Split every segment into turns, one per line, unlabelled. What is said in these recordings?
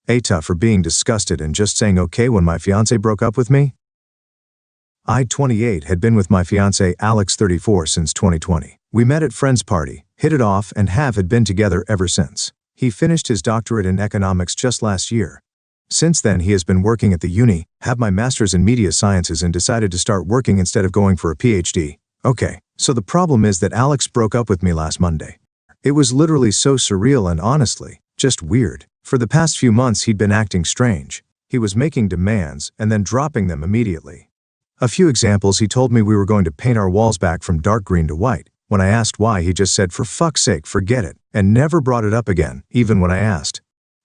AITAH for being disgusted and just saying okay when my fiancé broke up with me. I, 28, had been with my fiancé Alex, 34, since 2020. We met at friend's party, hit it off, and had been together ever since. He finished his doctorate in economics just last year. Since then he has been working at the uni, have my master's in media sciences, and decided to start working instead of going for a PhD. Okay, so the problem is that Alex broke up with me last Monday. It was literally so surreal and honestly, just weird. For the past few months he'd been acting strange. He was making demands and then dropping them immediately. A few examples: he told me we were going to paint our walls back from dark green to white. When I asked why, he just said, "For fuck's sake, forget it," and never brought it up again, even when I asked.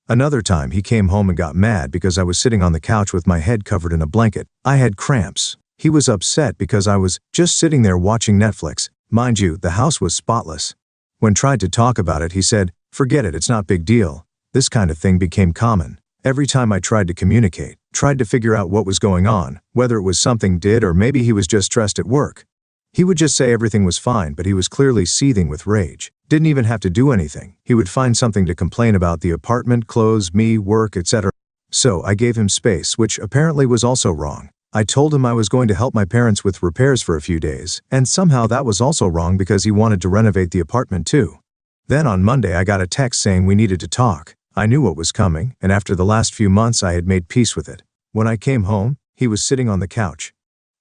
Another time he came home and got mad because I was sitting on the couch with my head covered in a blanket. I had cramps. He was upset because I was just sitting there watching Netflix. Mind you, the house was spotless. When tried to talk about it, he said, "Forget it, it's not big deal." This kind of thing became common. Every time I tried to communicate, tried to figure out what was going on, whether it was something did or maybe he was just stressed at work, he would just say everything was fine, but he was clearly seething with rage. Didn't even have to do anything. He would find something to complain about: the apartment, clothes, me, work, etc. So I gave him space, which apparently was also wrong. I told him I was going to help my parents with repairs for a few days, and somehow that was also wrong because he wanted to renovate the apartment too. Then on Monday I got a text saying we needed to talk. I knew what was coming, and after the last few months I had made peace with it. When I came home, he was sitting on the couch.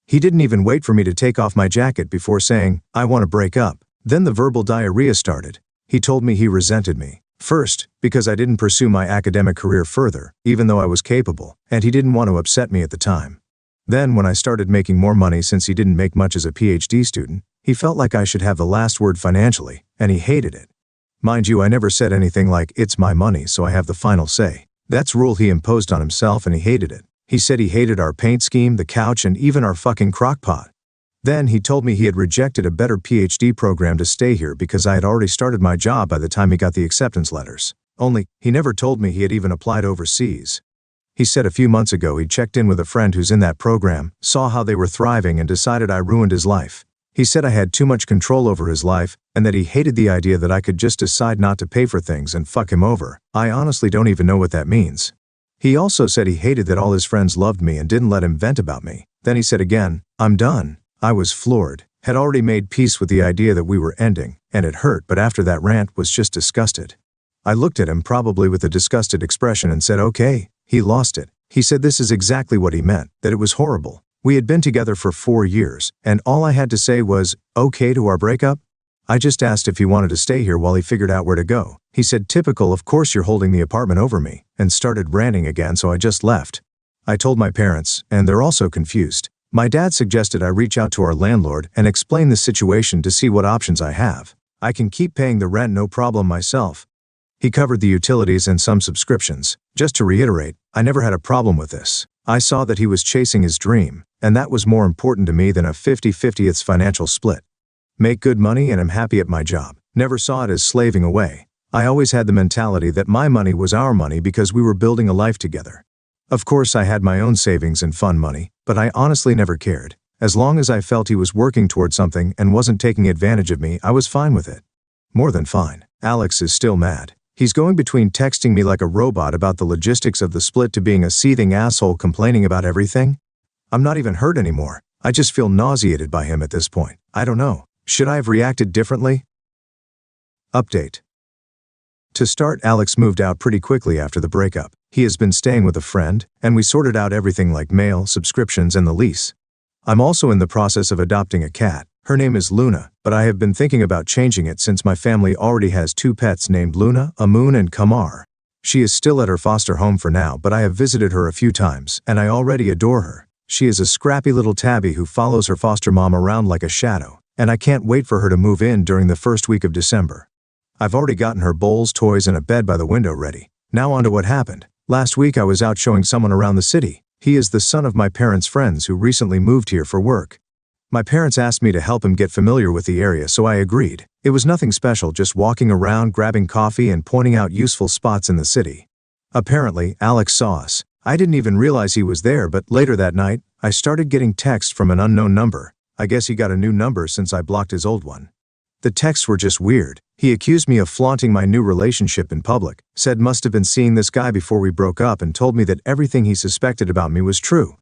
He didn't even wait for me to take off my jacket before saying, "I want to break up." Then the verbal diarrhea started. He told me he resented me. First, because I didn't pursue my academic career further, even though I was capable, and he didn't want to upset me at the time. Then when I started making more money, since he didn't make much as a PhD student, he felt like I should have the last word financially, and he hated it. Mind you, I never said anything like, "It's my money, so I have the final say." That's rule he imposed on himself, and he hated it. He said he hated our paint scheme, the couch, and even our fucking crockpot. Then he told me he had rejected a better PhD program to stay here because I had already started my job by the time he got the acceptance letters. Only, he never told me he had even applied overseas. He said a few months ago he'd checked in with a friend who's in that program, saw how they were thriving, and decided I ruined his life. He said I had too much control over his life, and that he hated the idea that I could just decide not to pay for things and fuck him over. I honestly don't even know what that means. He also said he hated that all his friends loved me and didn't let him vent about me. Then he said again, "I'm done." I was floored. Had already made peace with the idea that we were ending, and it hurt, but after that rant was just disgusted. I looked at him, probably with a disgusted expression, and said, "Okay." He lost it. He said this is exactly what he meant, that it was horrible. We had been together for 4 years, and all I had to say was, "Okay" to our breakup. I just asked if he wanted to stay here while he figured out where to go. He said, "Typical, of course you're holding the apartment over me," and started ranting again, so I just left. I told my parents, and they're also confused. My dad suggested I reach out to our landlord and explain the situation to see what options I have. I can keep paying the rent no problem myself. He covered the utilities and some subscriptions. Just to reiterate, I never had a problem with this. I saw that he was chasing his dream, and that was more important to me than a 50-50 financial split. Make good money and I'm happy at my job. Never saw it as slaving away. I always had the mentality that my money was our money because we were building a life together. Of course I had my own savings and fun money, but I honestly never cared. As long as I felt he was working toward something and wasn't taking advantage of me, I was fine with it. More than fine. Alex is still mad. He's going between texting me like a robot about the logistics of the split to being a seething asshole complaining about everything. I'm not even hurt anymore. I just feel nauseated by him at this point. I don't know. Should I have reacted differently? Update. To start, Alex moved out pretty quickly after the breakup. He has been staying with a friend, and we sorted out everything like mail, subscriptions, and the lease. I'm also in the process of adopting a cat. Her name is Luna, but I have been thinking about changing it since my family already has 2 pets named Luna, Amun, and Kamar. She is still at her foster home for now, but I have visited her a few times, and I already adore her. She is a scrappy little tabby who follows her foster mom around like a shadow, and I can't wait for her to move in during the first week of December. I've already gotten her bowls, toys, and a bed by the window ready. Now on to what happened. Last week I was out showing someone around the city. He is the son of my parents' friends who recently moved here for work. My parents asked me to help him get familiar with the area, so I agreed. It was nothing special, just walking around, grabbing coffee, and pointing out useful spots in the city. Apparently, Alex saw us. I didn't even realize he was there, but later that night, I started getting texts from an unknown number. I guess he got a new number since I blocked his old one. The texts were just weird. He accused me of flaunting my new relationship in public, said must have been seeing this guy before we broke up, and told me that everything he suspected about me was true.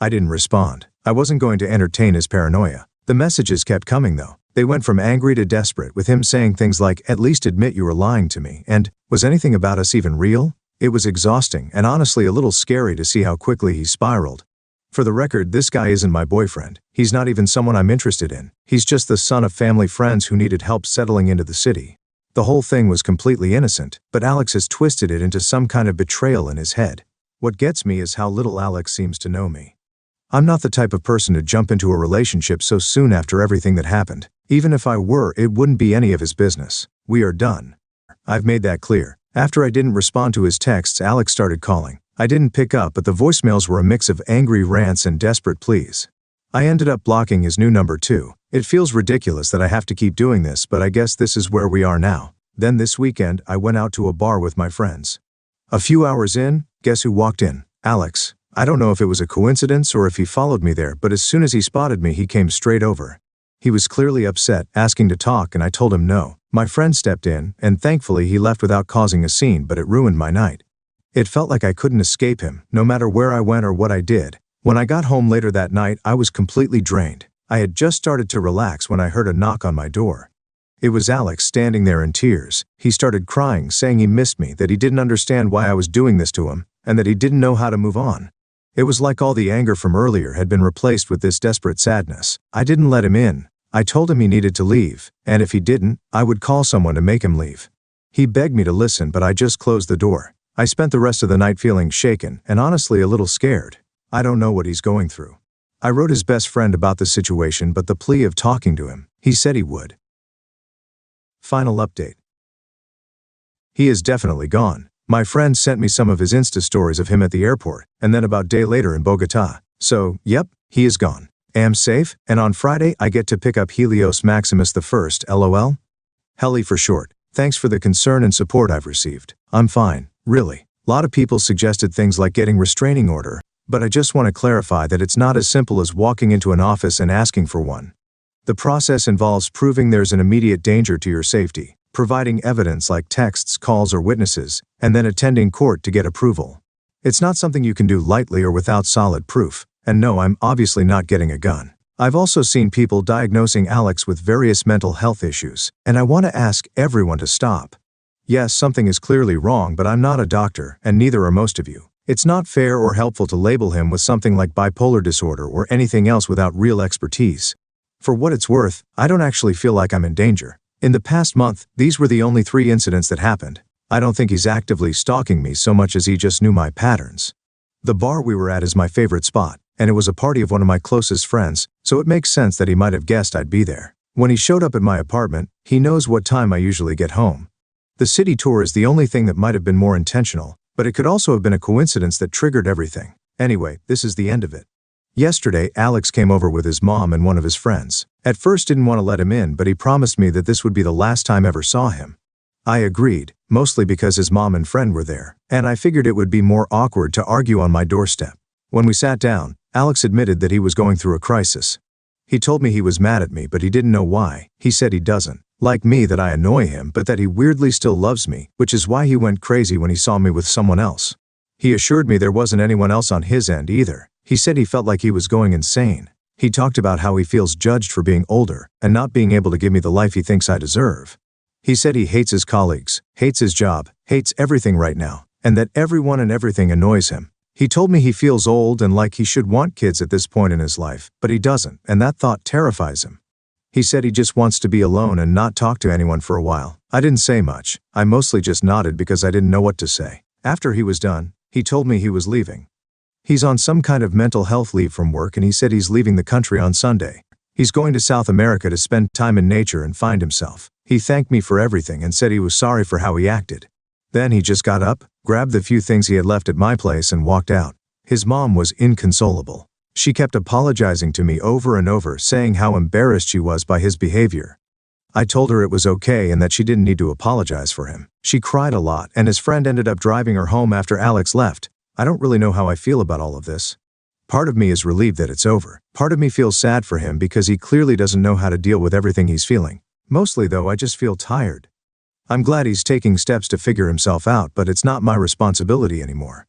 I didn't respond. I wasn't going to entertain his paranoia. The messages kept coming though. They went from angry to desperate, with him saying things like, "At least admit you were lying to me," and "Was anything about us even real?" It was exhausting and honestly a little scary to see how quickly he spiraled. For the record, this guy isn't my boyfriend. He's not even someone I'm interested in. He's just the son of family friends who needed help settling into the city. The whole thing was completely innocent, but Alex has twisted it into some kind of betrayal in his head. What gets me is how little Alex seems to know me. I'm not the type of person to jump into a relationship so soon after everything that happened. Even if I were, it wouldn't be any of his business. We are done. I've made that clear. After I didn't respond to his texts, Alex started calling. I didn't pick up, but the voicemails were a mix of angry rants and desperate pleas. I ended up blocking his new number too. It feels ridiculous that I have to keep doing this, but I guess this is where we are now. Then this weekend, I went out to a bar with my friends. A few hours in, guess who walked in? Alex. I don't know if it was a coincidence or if he followed me there, but as soon as he spotted me, he came straight over. He was clearly upset, asking to talk, and I told him no. My friend stepped in, and thankfully he left without causing a scene, but it ruined my night. It felt like I couldn't escape him, no matter where I went or what I did. When I got home later that night, I was completely drained. I had just started to relax when I heard a knock on my door. It was Alex standing there in tears. He started crying, saying he missed me, that he didn't understand why I was doing this to him, and that he didn't know how to move on. It was like all the anger from earlier had been replaced with this desperate sadness. I didn't let him in. I told him he needed to leave, and if he didn't, I would call someone to make him leave. He begged me to listen, but I just closed the door. I spent the rest of the night feeling shaken and honestly a little scared. I don't know what he's going through. I wrote his best friend about the situation, but the plea of talking to him, he said he would. Final update. He is definitely gone. My friend sent me some of his Insta stories of him at the airport, and then about a day later in Bogota. So, yep, he is gone. Am safe, and on Friday I get to pick up Helios Maximus I, lol. Heli for short. Thanks for the concern and support I've received. I'm fine, really. A lot of people suggested things like getting restraining order, but I just want to clarify that it's not as simple as walking into an office and asking for one. The process involves proving there's an immediate danger to your safety, providing evidence like texts, calls, or witnesses, and then attending court to get approval. It's not something you can do lightly or without solid proof, and no, I'm obviously not getting a gun. I've also seen people diagnosing Alex with various mental health issues, and I want to ask everyone to stop. Yes, something is clearly wrong, but I'm not a doctor, and neither are most of you. It's not fair or helpful to label him with something like bipolar disorder or anything else without real expertise. For what it's worth, I don't actually feel like I'm in danger. In the past month, these were the only 3 incidents that happened. I don't think he's actively stalking me so much as he just knew my patterns. The bar we were at is my favorite spot, and it was a party of one of my closest friends, so it makes sense that he might have guessed I'd be there. When he showed up at my apartment, he knows what time I usually get home. The city tour is the only thing that might have been more intentional, but it could also have been a coincidence that triggered everything. Anyway, this is the end of it. Yesterday, Alex came over with his mom and one of his friends. At first didn't want to let him in, but he promised me that this would be the last time I ever saw him. I agreed, mostly because his mom and friend were there, and I figured it would be more awkward to argue on my doorstep. When we sat down, Alex admitted that he was going through a crisis. He told me he was mad at me, but he didn't know why. He said he doesn't like me, that I annoy him, but that he weirdly still loves me, which is why he went crazy when he saw me with someone else. He assured me there wasn't anyone else on his end either. He said he felt like he was going insane. He talked about how he feels judged for being older and not being able to give me the life he thinks I deserve. He said he hates his colleagues, hates his job, hates everything right now, and that everyone and everything annoys him. He told me he feels old and like he should want kids at this point in his life, but he doesn't, and that thought terrifies him. He said he just wants to be alone and not talk to anyone for a while. I didn't say much. I mostly just nodded because I didn't know what to say. After he was done, he told me he was leaving. He's on some kind of mental health leave from work, and he said he's leaving the country on Sunday. He's going to South America to spend time in nature and find himself. He thanked me for everything and said he was sorry for how he acted. Then he just got up, grabbed the few things he had left at my place and walked out. His mom was inconsolable. She kept apologizing to me over and over, saying how embarrassed she was by his behavior. I told her it was okay and that she didn't need to apologize for him. She cried a lot, and his friend ended up driving her home after Alex left. I don't really know how I feel about all of this. Part of me is relieved that it's over. Part of me feels sad for him because he clearly doesn't know how to deal with everything he's feeling. Mostly though, I just feel tired. I'm glad he's taking steps to figure himself out, but it's not my responsibility anymore.